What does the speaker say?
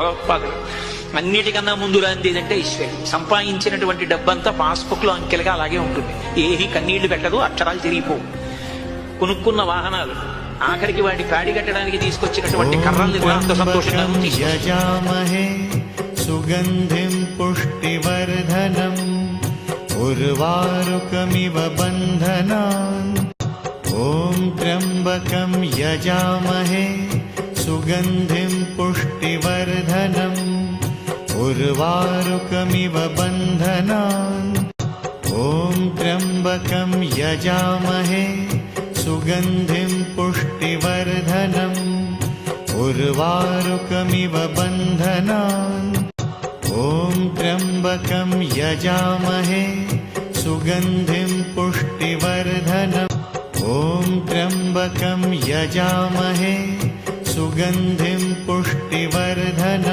భగవత్పాదులు అన్నిటికన్నా ముందు రాంది ఏదంటే ఈశ్వరి. సంపాదించినటువంటి డబ్బంతా పాస్బుక్ లో అంకెలుగా అలాగే ఉంటుంది. ఏది కన్నీళ్లు పెట్టదు, అక్షరాలు తిరిగిపోవు. కొనుక్కున్న వాహనాలు ఆఖరికి వాటి ప్యాడి కట్టడానికి తీసుకొచ్చినటువంటి కర్రల్ని కూడా అంత సంతోషంగా యజామహే సుగంధిం పుష్టివర్ధనం ఉర్వారుకమివ బంధనాన్. ఓం త్ర్యంబకం యజామహే సుగంధిం పుష్టివర్ధనం ఉర్వారుకమివ బంధనాన్. ఓం త్ర్యంబకం యజామహే సుగంధిం పుష్టివర్ధనం ఉర్వారుకమివ బంధనాన్. ఓం త్ర్యంబకం యజామహే సుగంధిం పుష్టివర్ధనం. ఓం త్ర్యంబకం యజామహే సుగంధిం పుష్టివర్ధనం